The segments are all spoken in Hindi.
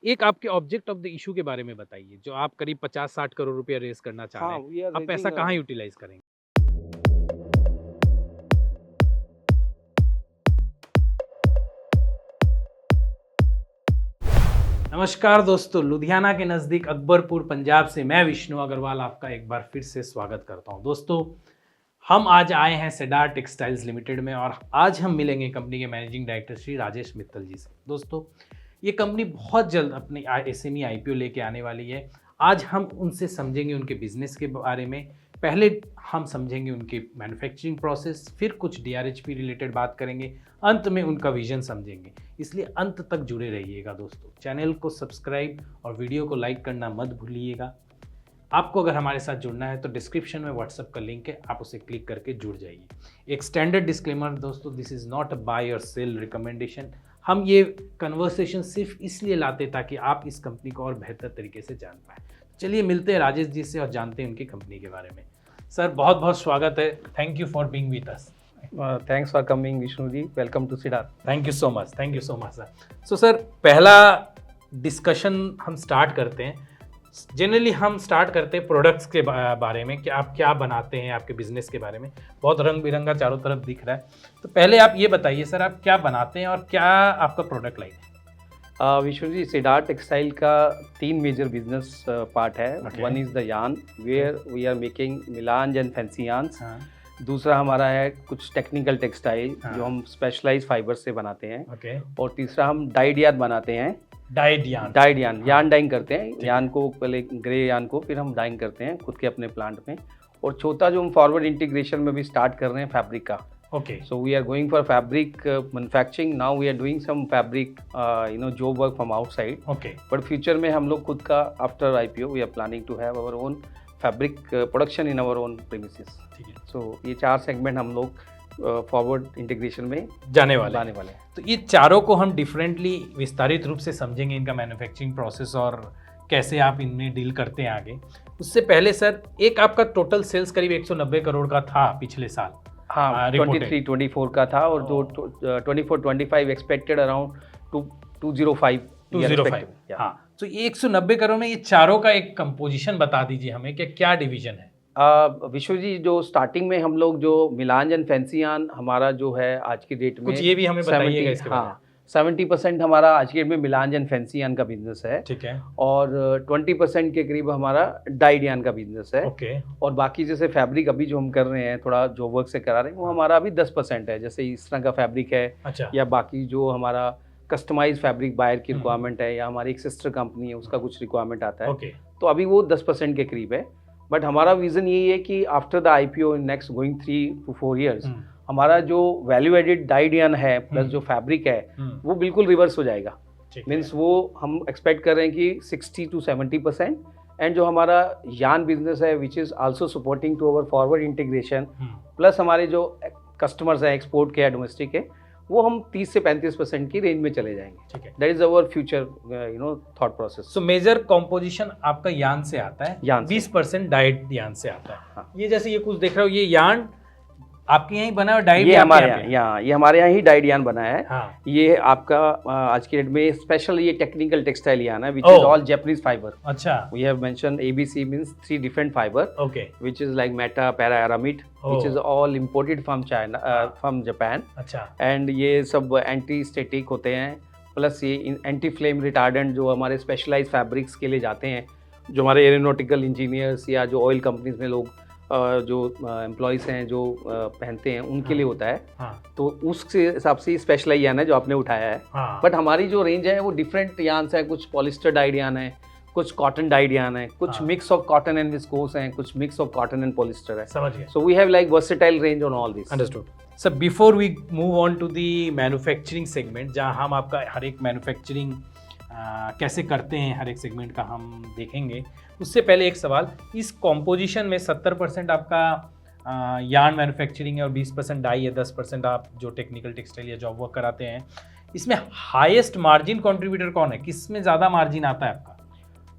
एक आपके ऑब्जेक्ट ऑफ द इशू के बारे में बताइए, जो आप करीब 50-60 करोड़ रुपया रेज़ करना चाह रहे हाँ, हैं। वी आर आप पैसा रेजिंग कहाँ यूटिलाइज़ करेंगे? नमस्कार दोस्तों, लुधियाना के नज़दीक अकबरपुर पंजाब से मैं विष्णु अग्रवाल आपका एक बार फिर से स्वागत करता हूं। दोस्तों, हम आज आए हैं सेडार टेक्सटाइल्स लिमिटेड में और आज हम मिलेंगे कंपनी के मैनेजिंग डायरेक्टर श्री राजेश मित्तल जी से। दोस्तों, ये कंपनी बहुत जल्द अपनी एसएमई आईपीओ लेके आने वाली है। आज हम उनसे समझेंगे उनके बिजनेस के बारे में। पहले हम समझेंगे उनकी मैन्युफैक्चरिंग प्रोसेस, फिर कुछ डीआरएचपी रिलेटेड बात करेंगे, अंत में उनका विजन समझेंगे। इसलिए अंत तक जुड़े रहिएगा दोस्तों। चैनल को सब्सक्राइब और वीडियो को लाइक करना मत भूलिएगा। आपको अगर हमारे साथ जुड़ना है तो डिस्क्रिप्शन में व्हाट्सएप का लिंक है, आप उसे क्लिक करके जुड़ जाइए। एक स्टैंडर्ड डिस्क्लेमर दोस्तों, this is not a buy और सेल रिकमेंडेशन। हम ये कन्वर्सेशन सिर्फ इसलिए लाते ताकि आप इस कंपनी को और बेहतर तरीके से जान पाएँ। चलिए मिलते हैं राजेश जी से और जानते हैं उनकी कंपनी के बारे में। सर, बहुत बहुत स्वागत है। Thank you for being with us. Thanks for coming Vishnu ji, welcome to Cedaar. Thank you so much sir. So sir, पहला डिस्कशन हम स्टार्ट करते हैं। जनरली हम स्टार्ट करते हैं प्रोडक्ट्स के बारे में कि आप क्या बनाते हैं, आपके बिजनेस के बारे में। बहुत रंग बिरंगा चारों तरफ दिख रहा है, तो पहले आप ये बताइए सर, आप क्या बनाते हैं और क्या आपका प्रोडक्ट लाइन है? विष्णु जी, सिडार टेक्सटाइल का 3 मेजर बिजनेस पार्ट है। Okay. One is the yarn, where we are making melange and fancy yarns. हाँ, दूसरा हमारा है कुछ टेक्निकल टेक्सटाइल हाँ. जो हम स्पेशलाइज फाइबर से बनाते हैं। ओके। और तीसरा हम डाइड यान बनाते हैं। डाइड यान। डाइड यान, हाँ. यान डाइंग करते हैं। ठीक यान को पहले ग्रे यान को फिर हम डाइंग करते हैं खुद के अपने प्लांट में। और चौथा जो हम फॉरवर्ड इंटीग्रेशन में भी स्टार्ट कर रहे हैं फैब्रिक का। Okay. So we are going for fabric manufacturing. Now we are doing some fabric, job work from outside. Okay. But future में हम लोग खुद का after IPO we are planning to have our own fabric production in our own premises. ठीक है, So ये 4 सेगमेंट हम लोग फॉरवर्ड इंटीग्रेशन में जाने वाले लाने वाले हैं। तो ये चारों को हम डिफरेंटली विस्तारित रूप से समझेंगे, इनका मैन्युफैक्चरिंग प्रोसेस और कैसे आप इनमें डील करते हैं आगे। उससे पहले सर, एक आपका टोटल सेल्स करीब 190 करोड़ का था पिछले साल। हाँ, reported. 23-24 का था और जो 24-25 एक्सपेक्टेड अराउंड 205 205। हाँ, तो ये 190 करोड़ में ये चारों का एक कंपोजिशन बता दीजिए हमें कि क्या डिवीजन है। विश्व जी, जो स्टार्टिंग में हम लोग जो मिलान एंड फैंसी यान हमारा जो है आज की डेट में कुछ ये भी हमें बताइएगा इसके बारे में। हाँ, 70% हमारा आज की डेट में मिलान एंड फैंसी यान का बिजनेस है। ठीक है। और 20% के करीब हमारा डाइड यान का बिजनेस है। ओके। और बाकी जैसे फैब्रिक अभी जो हम कर रहे हैं, थोड़ा जो वर्क से करा रहे हैं, वो हमारा अभी 10% है। जैसे इस तरह का फैब्रिक है। अच्छा। या बाकी जो हमारा कस्टमाइज फैब्रिक बायर की रिक्वायरमेंट है, या हमारी एक सिस्टर कंपनी है उसका कुछ रिक्वायरमेंट आता है। ओके। तो अभी वो 10% के करीब है। बट हमारा विजन यही है कि after the IPO in next going 3 to 4 years हमारा जो वैल्यू एडेड डाइड यान है प्लस जो फैब्रिक है वो बिल्कुल रिवर्स हो जाएगा। मीन्स वो हम एक्सपेक्ट कर रहे हैं कि 60 to 70%। एंड जो हमारा यान बिजनेस है which is also supporting to our forward integration, plus हमारे जो कस्टमर्स हैं एक्सपोर्ट के या डोमेस्टिक के, वो हम 30 से 35% की रेंज में चले जाएंगे। ठीक है। That is our future thought process. So major composition आपका यान से आता है, यान से। 20% डाइड यान से आता है। हाँ। ये जैसे ये कुछ देख रहे हो, ये यान आपके यहाँ ही बना है और डाइड ये हमारे यहाँ ये हमारे यहाँ ही डाइड यान बना है। हाँ। ये आपका आज की डेट में स्पेशल ये टेक्निकल टेक्सटाइल यान है which is all Japanese fibre. अच्छा। We have mention ABC means 3 different fibre. Okay. which is like Meta, Para, Aramid, which is all imported from China, from Japan. अच्छा। And ये सब एंटी स्टेटिक होते हैं, प्लस ये एंटी फ्लेम रिटार्डेंट जो हमारे स्पेशलाइज फैब्रिक्स के लिए जाते हैं, जो हमारे एरोनॉटिकल इंजीनियर्स या जो ऑयल कंपनीज में लोग जो एम्प्लॉयज़ हैं जो पहनते हैं उनके लिए होता है। हाँ। तो उसके हिसाब से स्पेशलाइज यान है जो आपने उठाया है। हाँ। बट हमारी जो रेंज है वो डिफरेंट यान्स है। कुछ पॉलिस्टर डाइड यान है, कुछ कॉटन डाइड यान है, कुछ हाँ। Mix of cotton and viscose हैं, कुछ mix of cotton and polyester है। समझ गए। So we have like versatile range on all this. Understood. Sir, before we move on to the manufacturing segment, जहाँ हम आपका हर एक मैन्युफैक्चरिंग कैसे करते हैं हर एक सेगमेंट का हम देखेंगे, उससे पहले एक सवाल, इस कॉम्पोजिशन में 70% आपका यार्न मैन्युफैक्चरिंग है और 20% डाई है, 10% आप जो टेक्निकल टेक्सटाइल या जॉब वर्क कराते हैं। इसमें हाईएस्ट मार्जिन कंट्रीब्यूटर कौन है, किस में ज़्यादा मार्जिन आता है आपका?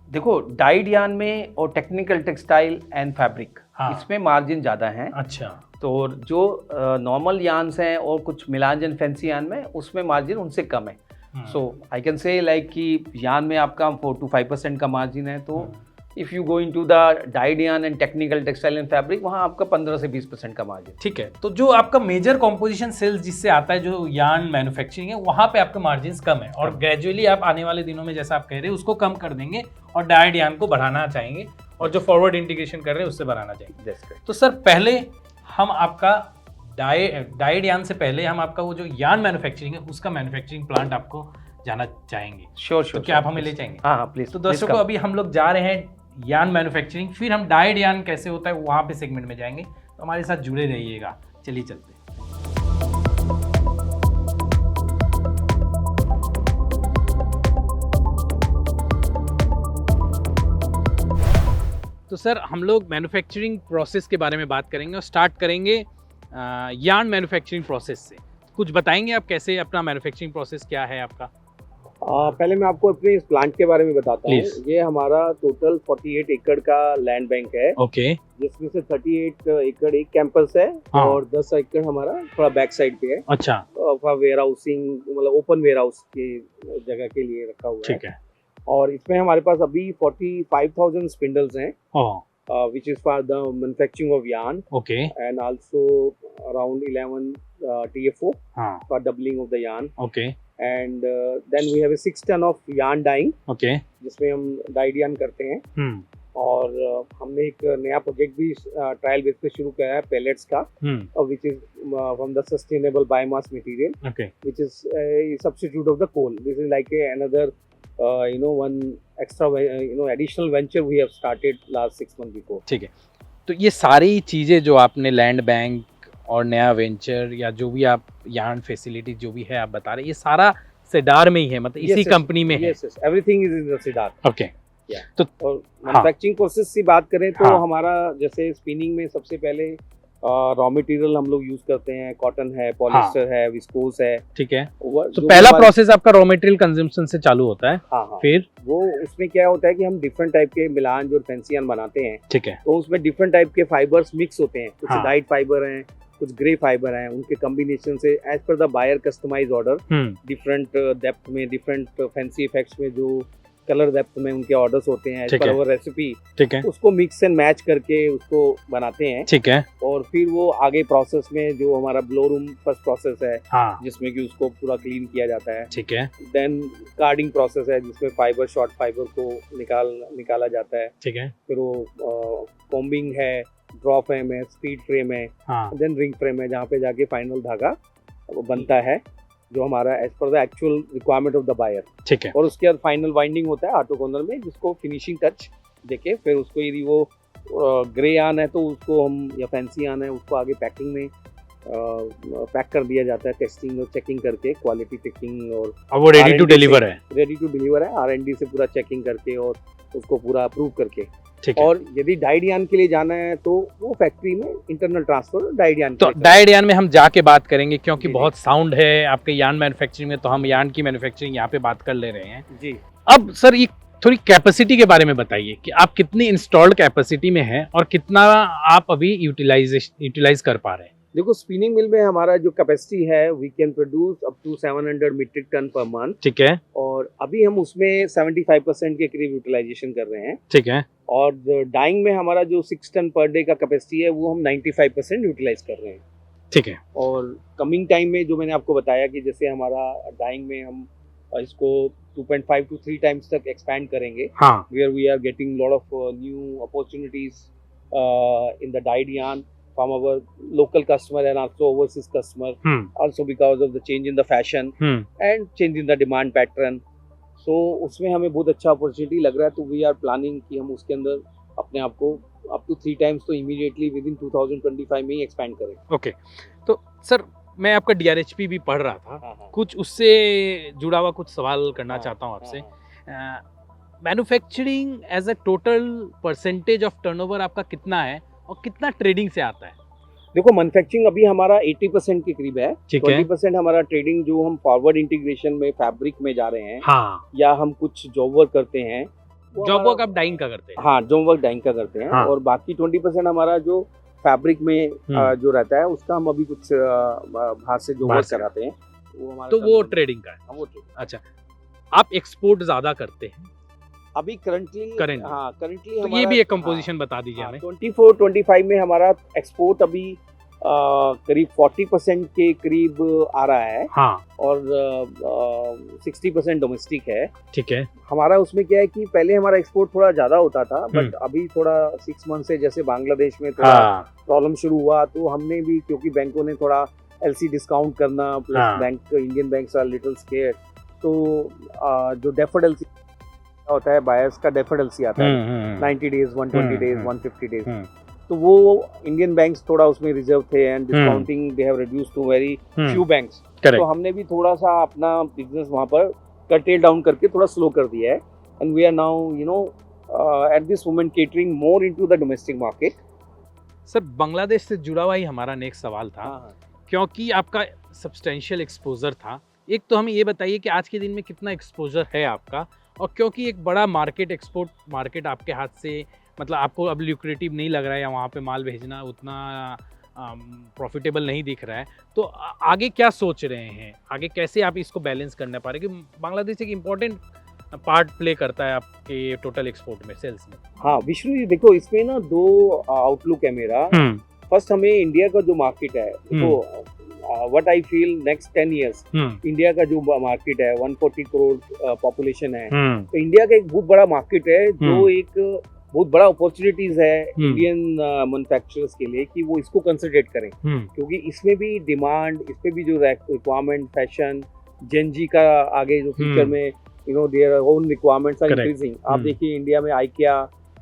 देखो, डाइड यान में और टेक्निकल टेक्सटाइल एंड फैब्रिक, हाँ। इसमें मार्जिन ज़्यादा है। अच्छा। तो जो नॉर्मल यान्स हैं और कुछ मिलान एंड फैंसी यान में उसमें मार्जिन उनसे कम है। सो आई कैन से लाइक कि यान में आपका 4 to 5% का मार्जिन है, तो if you go into the died यान and technical textile and fabric, वहाँ आपका 15 से 20% का मार्जिन। ठीक है, तो जो आपका मेजर कॉम्पोजिशन सेल्स जिससे आता है, जो यान मैन्युफैक्चरिंग है, वहाँ पे आपका मार्जिन कम है, और ग्रेजुअली आप आने वाले दिनों में जैसा आप कह रहे हैं उसको कम कर देंगे और डाइड यान को बढ़ाना चाहेंगे, और जो फॉरवर्ड इंटीग्रेशन कर रहे हैं उससे बढ़ाना चाहेंगे। तो सर पहले हम आपका डाइड यान से पहले हम आपका वो जो यान मैन्युफैक्चरिंग है उसका मैन्युफैक्चरिंग प्लांट आपको जाना चाहेंगे। श्योर तो क्या आप हमें ले जाएंगे? हाँ प्लीज। तो दोस्तों को अभी हम लोग जा रहे हैं यान मैन्युफैक्चरिंग, फिर हम डाइड यान कैसे होता है वहाँ पे सेगमेंट में जाएंगे, तो हमारे साथ जुड़े रहिएगा। चलिए चलते हैं। तो सर हम लोग मैन्युफैक्चरिंग प्रोसेस के बारे में बात करेंगे और स्टार्ट करेंगे यार्न मैन्युफैक्चरिंग प्रोसेस से। कुछ बताएंगे आप कैसे अपना मैन्युफैक्चरिंग प्रोसेस क्या है आपका? पहले मैं आपको अपने इस प्लांट के बारे में बताता हूँ। Please. ये हमारा टोटल 48 एकड़ का लैंड बैंक है, ओके। जिसमें से 38 एकड़ एक कैंपस है, हाँ। और 10 एकड़ हमारा थोड़ा बैक साइड पे है, अच्छा, वेयर हाउसिंग, मतलब ओपन वेयर हाउस की जगह के लिए रखा हुआ है। ठीक है। और इसमें हमारे पास अभी 45,000 स्पिंडल्स हैं, ओह, which is for the manufacturing of yarn, okay. and also around 11 TFO हाँ, for doubling of the yarn, okay and then we have a 6 ton of yarn dyeing, okay. जिसमें हम डाइड यार्न करते हैं। और हमने एक नया प्रोजेक्ट भी ट्रायल बेस पे शुरू किया है पेलेट्स का, which is from the sustainable biomass material, okay. Which is substitute of the coal. This is like another one extra additional venture we have started last 6 months before. ठीक है, तो ये सारी चीज़ें जो आपने लैंड बैंक और नया वेंचर या जो भी आप यार्न फैसिलिटी जो भी है आप बता रहे हैं, ये सारा सेडार में ही है, मतलब इसी कंपनी में है? Yes, yes, everything is in the Sidar. Okay. Yeah. तो और मैन्युफैक्चरिंग प्रोसेस की बात करें तो हाँ। हमारा जैसे स्पिनिंग में सबसे पहले रॉ मटेरियल हम लोग यूज करते हैं, कॉटन है, पॉलिस्टर है, विस्कोस है। ठीक है, तो तो पहला प्रोसेस आपका रॉ मटेरियल कंजम्पशन से चालू होता है। हाँ, फिर वो उसमें क्या होता है कि हम डिफरेंट टाइप के मिलान जो फैंसी यार्न बनाते हैं, ठीक है, तो उसमें डिफरेंट टाइप के फाइबर्स मिक्स होते हैं। कुछ हाँ। डाइड फाइबर हैं, कुछ ग्रे फाइबर हैं, उनके कॉम्बिनेशन से as per the buyer customize order, different depth में, डिफरेंट फैंसी इफेक्ट्स में, जो कलर डेप्थ में उनके ऑर्डर्स होते हैं एज ठीक पर है। अवर रेसिपी, ठीक है, उसको मिक्स एंड मैच करके उसको बनाते हैं। ठीक है, और फिर वो आगे प्रोसेस में जो हमारा ब्लो रूम फर्स्ट प्रोसेस है, हाँ, जिसमें कि उसको पूरा क्लीन किया जाता है। ठीक है, देन कार्डिंग प्रोसेस है, जिसमें फाइबर शॉर्ट फाइबर को निकाला जाता है। ठीक है, फिर वो कॉम्बिंग है, ड्रॉ फ्रेम है, स्पीड फ्रेम है, हाँ, देन रिंग फ्रेम है, जहाँ पे जाके फाइनल धागा वो बनता है, जो हमारा as per the actual requirement of the buyer. ठीक है, और उसके बाद फाइनल वाइंडिंग होता है ऑटो कॉर्नर में, जिसको फिनिशिंग टच देके फिर उसको यदि वो ग्रे यार्न है तो उसको हम, या फैंसी यार्न है, उसको आगे पैकिंग में पैक कर दिया जाता है, टेस्टिंग और चेकिंग करके, क्वालिटी चेकिंग, और अब वो रेडी टू डिलीवर है। रेडी टू डिलीवर है, R&D से पूरा चेकिंग करके और उसको पूरा अप्रूव करके। ठीक है, और यदि डाइड यार्न के लिए जाना है तो वो फैक्ट्री में इंटरनल ट्रांसफर डाइड यार्न तो डाइड यार्न में हम जाके बात करेंगे, क्योंकि जी, बहुत साउंड है आपके यार्न मैन्युफैक्चरिंग में, तो हम यार्न की मैन्युफैक्चरिंग यहाँ पे बात कर ले रहे हैं। जी। अब सर ये थोड़ी कैपेसिटी के बारे में बताइए कि आप कितनी इंस्टॉल्ड कैपेसिटी में हैं और कितना आप अभी यूटिलाइज कर पा रहे हैं? देखो, स्पिनिंग मिल में हमारा जो कैपेसिटी है, we can produce up to 700 metric ton per month. ठीक है, और अभी हम उसमें 75% के करीब यूटिलाइजेशन कर रहे हैं। ठीक है, और डाइंग में हमारा जो 6 टन पर डे का कैपेसिटी है, वो हम 95% यूटिलाइज कर रहे हैं। ठीक है, और कमिंग टाइम में जो मैंने आपको बताया कि जैसे हमारा डाइंग में हम इसको 2.5 to 3 टाइम्स तक एक्सपैंड करेंगे, हाँ, where we are getting lot of new opportunities in the dyed yarn from our local customer and also overseas customer, also because of the change in the fashion and change in the demand pattern. So उसमें हमें बहुत अच्छा अपॉर्चुनिटी लग रहा है, तो वी आर प्लानिंग कि हम उसके अंदर अपने आप को अप टू 3 टाइम्स तो इमीडिएटली विद इन 2025 में ही एक्सपैंड करें। ओके। तो सर मैं आपका DRHP भी पढ़ रहा था, हाँ। कुछ उससे जुड़ा हुआ कुछ सवाल करना चाहता हूँ आपसे। Manufacturing as a total percentage of turnover आपका कितना है और कितना ट्रेडिंग से आता है? देखो, मैन्युफैक्चरिंग अभी हमारा 80% के करीब है। ठीक है, 20% हमारा ट्रेडिंग, जो हम फॉरवर्ड इंटीग्रेशन में फैब्रिक में जा रहे हैं, हाँ, या हम कुछ जॉब वर्क करते हैं। जॉब वर्क आप डाइंग का करते हैं? हाँ, जॉब वर्क डाइंग का करते हैं। हाँ। और बाकी 20% हमारा जो फैब्रिक में जो रहता है, उसका हम अभी कुछ बाहर से जो वर्क कराते हैं, वो हमारा तो वो ट्रेडिंग का है। हाँ, वो ट्रेडिंग। अच्छा, आप एक्सपोर्ट ज़्यादा करते हैं अभी करंटली Currently। हाँ करंटली तो ये भी एक कंपोजिशन बता दीजिए हमें। 24-25 में हमारा एक्सपोर्ट अभी करीब 40% के करीब आ रहा है हाँ, और 60% डोमेस्टिक है। ठीक है। हमारा उसमें क्या है कि पहले हमारा एक्सपोर्ट थोड़ा ज़्यादा होता था, बट हम्म। अभी थोड़ा 6 मंथ से जैसे बांग्लादेश में थोड़ा हाँ, प्रॉब्लम शुरू हुआ, तो हमने भी, क्योंकि बैंकों ने थोड़ा एलसी डिस्काउंट करना, प्लस हाँ। Bank Indian banks are little scared, तो जो डेफर्ड एलसी होता है, बायर्स का डेफर्ड एलसी आता है 90 डेज, 120 डेज, 150 डेज, तो वो इंडियन बैंक्स थोड़ा उसमें रिजर्व थे and discounting they have reduced to very few banks. तो हमने भी थोड़ा सा अपना बिजनेस वहाँ पर कर्टेल डाउन करके थोड़ा स्लो कर दिया है, and we are now at this moment catering more into the domestic market. Sir Bangladesh से जुड़ा हुआ ही हमारा नेक्स्ट सवाल था, क्योंकि आपका सब्सटेंशियल एक्सपोजर था। एक तो हमें ये बताइए कि आज के दिन में कितना एक्सपोजर है आपका, और क्योंकि एक बड़ा मार्केट, एक्सपोर्ट मार्केट आपके हाथ से, मतलब आपको अब ल्यूक्रेटिव नहीं लग रहा है या वहाँ पे माल भेजना उतना प्रॉफिटेबल नहीं दिख रहा है, तो आगे क्या सोच रहे हैं, आगे कैसे आप इसको बैलेंस करना पा रहे हैं? कि बांग्लादेश एक इम्पॉर्टेंट पार्ट प्ले करता है आपके टोटल एक्सपोर्ट में, सेल्स में। हाँ विष्णु जी, देखो इसमें ना दो आउटलुक है मेरा। फर्स्ट, हमें इंडिया का जो मार्केट है, देखो what I feel next 10 years India का जो मार्केट है 140 करोड़ पॉपुलेशन है, तो इंडिया का एक बहुत बड़ा मार्केट है, जो एक बहुत बड़ा अपॉर्चुनिटीज है इंडियन मैन्युफैक्चरर्स के लिए कि वो इसको कंसंट्रेट करें, क्योंकि इसमें भी डिमांड, इसमें भी जो रिक्वायरमेंट, फैशन, जेनजी का आगे जो फ्यूचर में their own requirements are increasing. आप देखिए इंडिया में आइकिया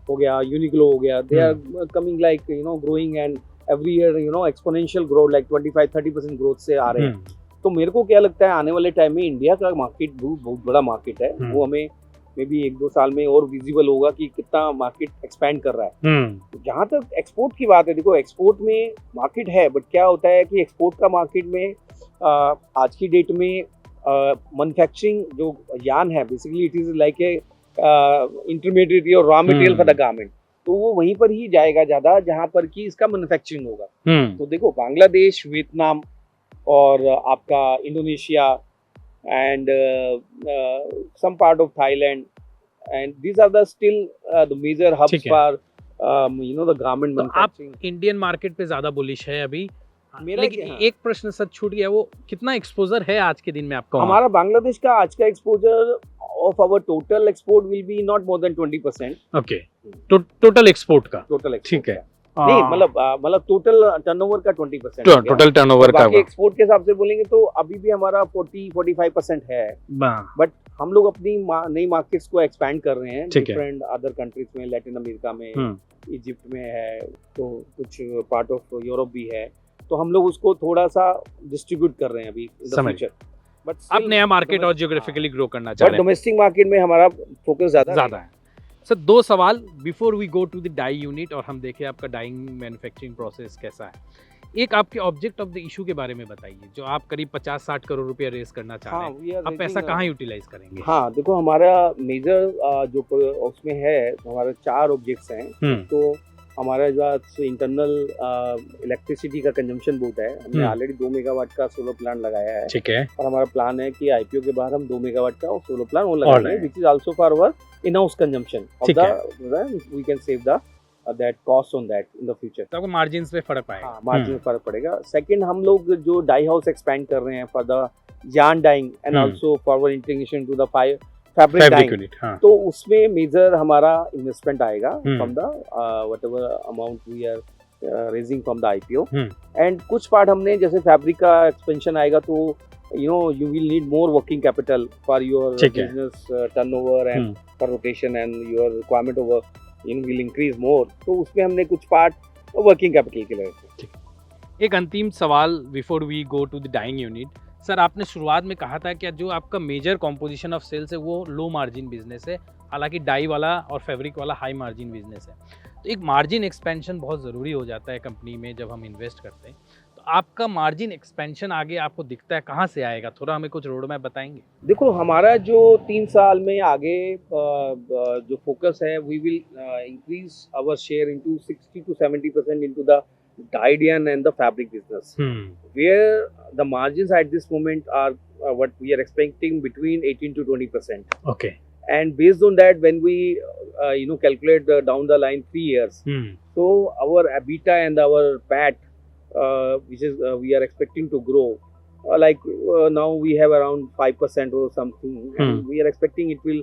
हो गया, यूनिक्लो हो गया, they are coming like growing and every year exponential growth, like 25-30% growth से आ रहे हैं। तो मेरे को क्या लगता है, आने वाले टाइम में इंडिया का मार्केट बहुत बड़ा मार्केट है, वो हमें मे बी 1-2 साल में और विजिबल होगा कि कितना मार्केट एक्सपैंड कर रहा है। जहाँ तक एक्सपोर्ट की बात है, देखो एक्सपोर्ट में मार्केट है, बट क्या होता है कि एक्सपोर्ट का मार्केट में आज की डेट में मैन्युफैक्चरिंग जो यान है, basically it is like a intermediate or raw material for the garment, तो वो वहीं पर ही जाएगा ज्यादा जहाँ पर कि इसका मैन्युफैक्चरिंग होगा। तो देखो बांग्लादेश, वियतनाम और आपका Indonesia and some part of Thailand, and these are the still the major hubs for the garment manufacturing। आप इंडियन मार्केट पे ज्यादा बुलिश है अभी, लेकिन एक प्रश्न सच छूट गया, वो कितना एक्सपोजर है आज के दिन में आपका? हमारा बांग्लादेश का आज का exposure of our total export will be not more than 20%। Okay, total export का? टोटल, ठीक है। नहीं मतलब टोटल टर्नओवर का 20%, टोटल टर्नओवर का। बाकी एक्सपोर्ट के हिसाब से बोलेंगे तो अभी भी हमारा 40-45% है, बट हम लोग अपनी नई मार्केट्स को एक्सपैंड कर रहे हैं डिफरेंट अदर कंट्रीज में, लैटिन अमेरिका में, इजिप्ट में है, तो कुछ पार्ट ऑफ यूरोप भी है, तो हम लोग उसको थोड़ा सा डिस्ट्रीब्यूट कर रहे हैं अभी इन द फ्यूचर। बट आप नया मार्केट और जियोग्राफिकली ग्रो करना चाह रहे हैं, डोमेस्टिक मार्केट में हमारा फोकस ज्यादा है। सर 2 सवाल before we go to the dye unit और हम देखें आपका डाइंग मैन्युफैक्चरिंग प्रोसेस कैसा है। एक आपके ऑब्जेक्ट ऑफ द इशू के बारे में बताइए, जो आप करीब 50-60 करोड़ रुपया रेस करना चाह रहे हैं, आप पैसा कहाँ यूटिलाइज करेंगे? हाँ देखो, हमारा मेजर जो उसमें है, हमारे 4 ऑब्जेक्ट्स हैं। तो हमारा जो इंटरनल इलेक्ट्रिसिटी का कंजम्पशन बहुत है, हमने ऑलरेडी 2 मेगावाट का सोलर प्लांट लगाया है, ठीक है, और हमारा प्लान है कि आईपीओ के बाद हम 2 मेगावाट का सोलर प्लांट और लगाएंगे, which is also for our in-house consumption of the, we can save the that cost on that in the future. तो आपको मार्जिन्स पे फर्क पाएगा? हाँ, मार्जिन में फर्क पड़ेगा। सेकंड, हम लोग जो डाई हाउस एक्सपैंड कर रहे हैं for the yarn dyeing and also forward integration to the fabric dyeing, हाँ। तो उसमें मेजर हमारा इन्वेस्टमेंट आएगा from the whatever amount we are raising from the IPO, and कुछ पार्ट हमने जैसे फैब्रिक का एक्सपेंशन आएगा, तो you will need more working capital for your business turnover and for rotation, and your requirement over will increase more, तो उसमें हमने कुछ पार्ट वर्किंग कैपिटल के लिए रखे। एक अंतिम सवाल before we go to the dyeing unit. Sir आपने शुरुआत में कहा था कि जो आपका मेजर कॉम्पोजिशन ऑफ सेल्स है वो लो मार्जिन बिजनेस है, हालांकि डाई वाला और फैब्रिक वाला हाई मार्जिन बिजनेस है, तो एक मार्जिन एक्सपेंशन बहुत ज़रूरी हो जाता है कंपनी में जब हम इन्वेस्ट करते हैं। तो आपका मार्जिन एक्सपेंशन आगे आपको दिखता है कहाँ से आएगा, थोड़ा हमें कुछ रोड मैप बताएंगे? देखो, हमारा जो 3 साल में आगे जो फोकस है, we will increase our share into 60 to 70% into the dyed yarn and the fabric business, where the margins at this moment are what we are expecting between 18 to 20%. Okay. And based on that, when we calculate down the line 3 years, so our EBITDA and our PAT, which is we are expecting to grow, now we have around 5% or something, and we are expecting it will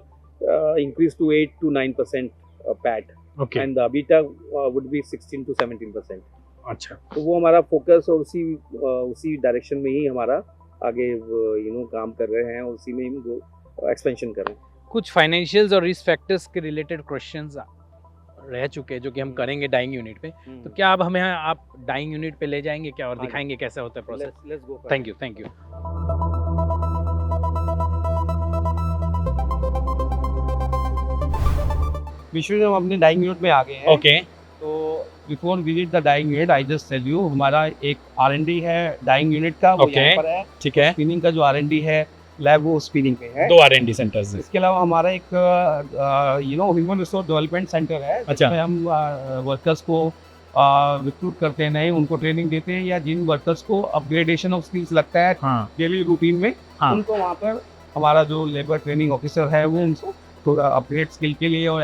increase to 8 to 9% PAT. Okay. And the EBITDA would be 16 to 17%. अच्छा. तो वो हमारा फोकस और उसी डायरेक्शन में ही हमारा आगे काम कर रहे हैं, और उसी में हम एक्सपेंशन कर रहे हैं. कुछ फाइनेंशियल्स और रिस्क फैक्टर्स के रिलेटेड क्वेश्चंस रह चुके हैं जो कि हम करेंगे डाइंग यूनिट पे. तो क्या अब हमें आप डाइंग यूनिट पे ले जाएंगे क्या और दिखाएंगे कैसे होता है process? Let's go. Thank you. विश्व हम अपने डाइंग यूनिट में आ गए हैं. ओके. तो before visit the dyeing unit I just tell you, हमारा एक R&D है डाइंग यूनिट का, वो यहाँ पर है. ठीक है. स्पिनिंग का जो R&D है लैब, वो स्पिनिंग पे है. 2 R&D सेंटर्स हैं. इसके अलावा हमारा एक ह्यूमन रिसोर्स डेवलपमेंट सेंटर है. अच्छा. जिसमें हम वर्कर्स को रिक्रूट करते हैं, नए उनको ट्रेनिंग देते हैं, या जिन वर्कर्स को अपग्रेडेशन ऑफ स्किल्स लगता है डेली रूटीन में, उनको वहाँ पर हमारा जो लेबर ट्रेनिंग ऑफिसर है वो उनको थोड़ा अपग्रेड स्किल के लिए और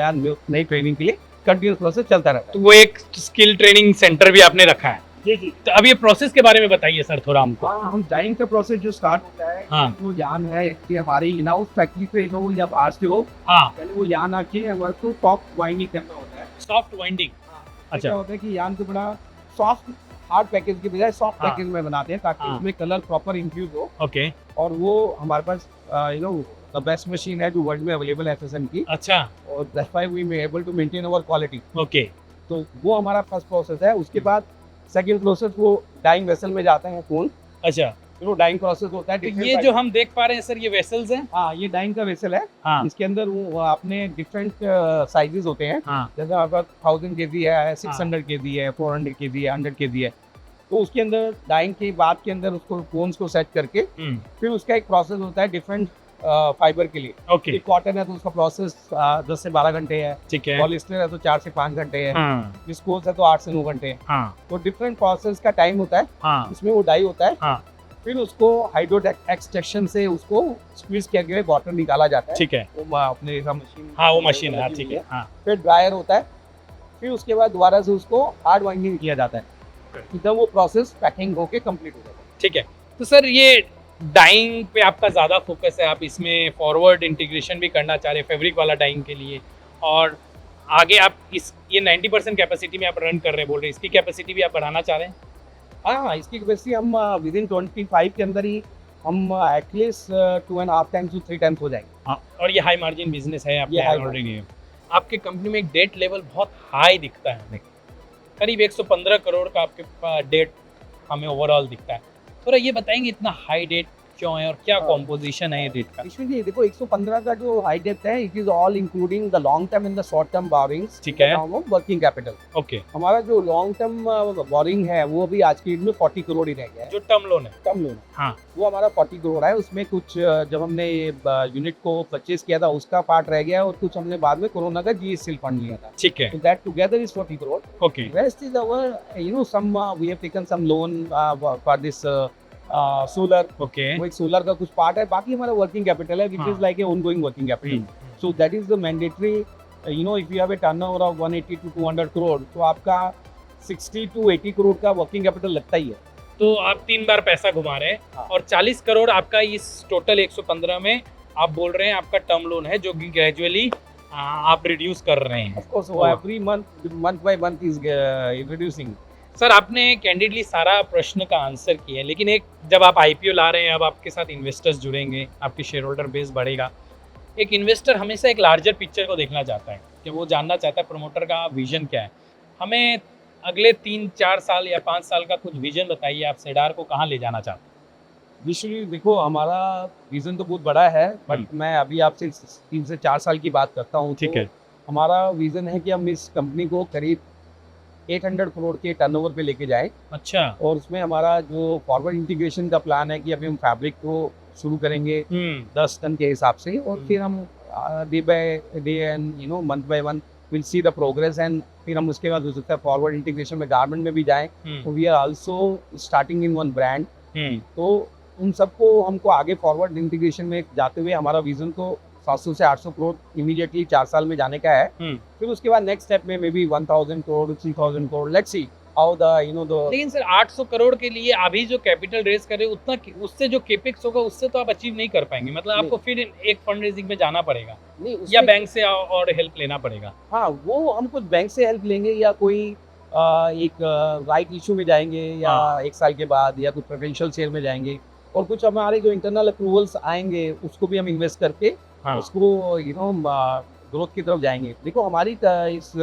नई ट्रेनिंग के लिए कंटिन्यूस प्रोसेस चलता रहता है. तो वो एक स्किल ट्रेनिंग सेंटर भी आपने रखा है. जी. तो अब ये प्रोसेस के बारे में बताइए सर थोड़ा हमको. हाँ, हम डाइंग का प्रोसेस जो स्टार्ट होता है, वो यान है कि हमारी इन हाउस फैक्ट्री पे जो जब आज हो, पहले वो यान आके हमारे को सॉफ्ट वाइंडिंग करना होता है. Soft winding. अच्छा. क्या होता है कि यान को बड़ा सॉफ्ट हार्ड पैकेज की बजाय सॉफ्ट पैकेज में बनाते हैं ताकि उसमें कलर प्रॉपर इंफ्यूज हो. ओके. और वो हमारे पास द बेस्ट मशीन है जो वर्ल्ड में अवेलेबल है FSM की. अच्छा. और that's why we may able to maintain our quality. Okay. तो वो हमारा फर्स्ट प्रोसेस है. उसके बाद सेकंड प्रोसेस वो डाइंग वेसल में जाते हैं कौन. अच्छा. डाइंग प्रोसेस होता है. तो ये जो हम देख पा रहे हैं सर, ये वेसल्स हैं. हाँ, ये डाइंग का वेसल है. इसके अंदर वो अपने डिफरेंट साइजेस होते हैं. जैसे हमारे पास 1000 kg है, 600 kg है, 400 kg है, 100 kg है. तो उसके अंदर डाइंग के बाद के अंदर उसको कोन्स को सेट करके फिर उसका एक प्रोसेस होता है डिफरेंट फाइबर के लिए. ओके. कॉटन है तो उसका प्रोसेस 10 से 12 घंटे है. ठीक है. पॉलिस्टर है तो 4 से 5 घंटे है. विस्कोस है तो 8 से 9 घंटे है. तो डिफरेंट प्रोसेस का टाइम होता है. इसमें वो डाई होता है. फिर उसको हाइड्रो एक्सट्रैक्शन से उसको स्क्वीज करके वाटर निकाला जाता है. ठीक है. वो अपने मशीन. हाँ, वो मशीन है. ठीक है. फिर ड्रायर होता है. फिर उसके बाद दोबारा से उसको हार्ड वाइंडिंग किया जाता है. तब वो प्रोसेस पैकिंग होके कंप्लीट हो जाता है. ठीक है. तो सर ये डाइंग पे आपका ज़्यादा फोकस है, आप इसमें फॉरवर्ड इंटीग्रेशन भी करना चाह रहे हैं फैब्रिक वाला डाइंग के लिए, और आगे आप ये 90% कैपेसिटी में आप रन कर रहे हैं बोल रहे हैं, इसकी कैपेसिटी भी आप बढ़ाना चाह रहे हैं? हाँ, इसकी कैपेसिटी हम विद इन 25 के अंदर ही हम एटलीस्ट 2.5 टाइम्स to 3 टाइम्स हो जाएंगे. हाँ, और ये हाई मार्जिन बिजनेस है ये ऑलरेडी. आपके कंपनी में एक डेट लेवल बहुत हाई दिखता है, करीब 115 करोड़ का आपके डेट हमें ओवरऑल दिखता है. थोड़ा ये बताएंगे इतना हाई डेट क्यों है और क्या कॉम्पोजिशन है ये डेट का? इसमें जी देखो 115 का जो हाई डेट है, it is all including the long term and the short term borrowings. ठीक है. Working capital. ओके. हमारा जो लॉन्ग टर्म बोरिंग है वो भी आज की डेट में 40 करोड़ ही रह गया है. जो टर्म लोन है. Term loan. हाँ. वो हमारा 40 करोड़ है. उसमें कुछ जब हमने यूनिट को परचेज किया था उसका पार्ट रह गया, और कुछ हमने बाद में कोरोना का GSL फंड लिया था. ठीक है. So that together is 40 crore. Okay. Rest is our some we have taken some loan for this solar. Okay. वो एक सोलर का कुछ पार्ट है. बाकी हमारा वर्किंग कैपिटल है which is like a ongoing working capital. So that is the mandatory, if you have a turnover of 180 to 200 crore, तो आपका 60 to 80 करोड़ का वर्किंग कैपिटल लगता ही है. तो आप 3 बार पैसा घुमा रहे हैं. हाँ. और 40 करोड़ आपका इस टोटल 115 में आप बोल रहे हैं आपका टर्म लोन है जो कि ग्रेजुअली आप रिड्यूस कर रहे हैं. Of course, every month by month is reducing. Sir आपने कैंडिडली सारा प्रश्न का आंसर किया है, लेकिन एक जब आप IPO ला रहे हैं, अब आपके साथ इन्वेस्टर्स जुड़ेंगे, आपकी शेयर होल्डर बेस बढ़ेगा. एक इन्वेस्टर हमेशा एक लार्जर पिक्चर को देखना चाहता है कि वो जानना चाहता है प्रमोटर का विजन क्या है. हमें अगले 3-4 साल या 5 साल का कुछ विजन बताइए. आप सेडार को कहाँ ले जाना चाहते हैं? विश्वली देखो हमारा विजन तो बहुत बड़ा है, बट मैं अभी आपसे 3 से 4 साल की बात करता हूँ. ठीक है. हमारा विजन है कि हम इस कंपनी को करीब 800 करोड़ के टर्नओवर पे लेके जाएं. अच्छा. और उसमें हमारा जो फॉरवर्ड इंटीग्रेशन का प्लान है कि अभी हम फैब्रिक को शुरू करेंगे 10 टन के हिसाब से, और फिर हम day by day and month by month will see the progress and फिर हम उसके बाद हो सकता है फॉरवर्ड इंटीग्रेशन में गारमेंट में भी जाएं। तो we are also starting in one brand. तो उन सबको हमको आगे फॉरवर्ड इंटीग्रेशन में जाते हुए हमारा विजन तो 700 से 800 करोड़ इमीडिएटली 4 साल में जाने का है। फिर उसके बाद नेक्स्ट स्टेप में may be 1000 crore 3000 crore, let's see how the लेकिन सर 800 करोड़ के लिए अभी जो कैपिटल रेज करे उतना उससे जो केपेक्स होगा उससे तो आप अचीव नहीं कर पाएंगे, मतलब आपको फिर एक फंड रेजिंग में जाना पड़ेगा नहीं या बैंक से और हेल्प लेना पड़ेगा। हाँ, वो हम कुछ बैंक से हेल्प लेंगे या कोई एक राइट इशू में जाएंगे या हाँ। 1 साल के बाद या कुछ प्रेफरेंशियल शेयर में जाएंगे और कुछ हमारे जो इंटरनल अप्रूवल्स आएंगे उसको भी हम इन्वेस्ट करके उसको ग्रोथ की तरफ जाएंगे। देखो हमारी इस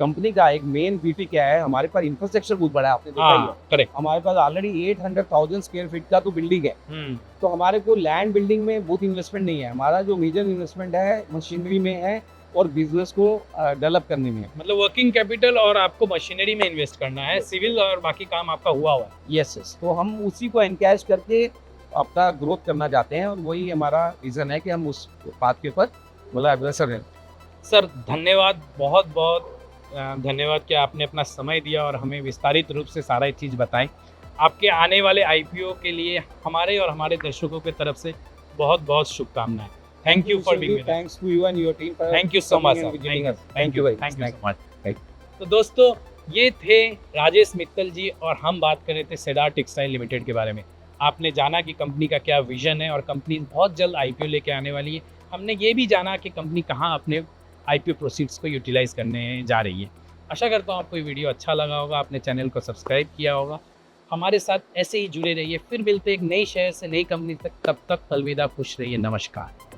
कंपनी का एक मेन ब्यूटी क्या है, हमारे पास इंफ्रास्ट्रक्चर बहुत बड़ा है, आपने देखा ही है। करेक्ट। हमारे पास ऑलरेडी 800,000 स्क्वायर फीट का तो बिल्डिंग है। तो हमारे को लैंड बिल्डिंग में बहुत इन्वेस्टमेंट नहीं है, हमारा जो मेजर इन्वेस्टमेंट है मशीनरी में है और बिजनेस को डेवलप करने में है। मतलब वर्किंग कैपिटल और आपको मशीनरी में इन्वेस्ट करना है, सिविल और बाकी काम आपका हुआ है। यस, तो हम उसी को एनकैश करके अपना ग्रोथ करना चाहते हैं और वही हमारा विजन है कि हम उस बात के ऊपर मतलब अग्रसर हैं। सर धन्यवाद, बहुत बहुत धन्यवाद कि आपने अपना समय दिया और हमें विस्तारित रूप से सारा चीज़ बताई। आपके आने वाले IPO के लिए हमारे और हमारे दर्शकों की तरफ से बहुत बहुत शुभकामनाएं। Thank you for being with us. Thanks to you and your team. Thank you so much sir. Thank you so much. तो दोस्तों ये थे राजेश मित्तल जी और हम बात कर रहे थे सेडार टेक्सटाइल लिमिटेड के बारे में। आपने जाना कि कंपनी का क्या विजन है और कंपनी बहुत जल्द IPO लेके आने वाली है। हमने ये भी जाना कि कंपनी कहाँ अपने IPO प्रोसीड्स को यूटिलाइज करने जा रही है। आशा करता हूँ आपको ये वीडियो अच्छा लगा होगा, आपने चैनल को सब्सक्राइब किया होगा। हमारे साथ ऐसे ही जुड़े रहिए, फिर मिलते एक नई शहर से नई कंपनी तक। तब तक अलविदा, खुश रहिए, नमस्कार।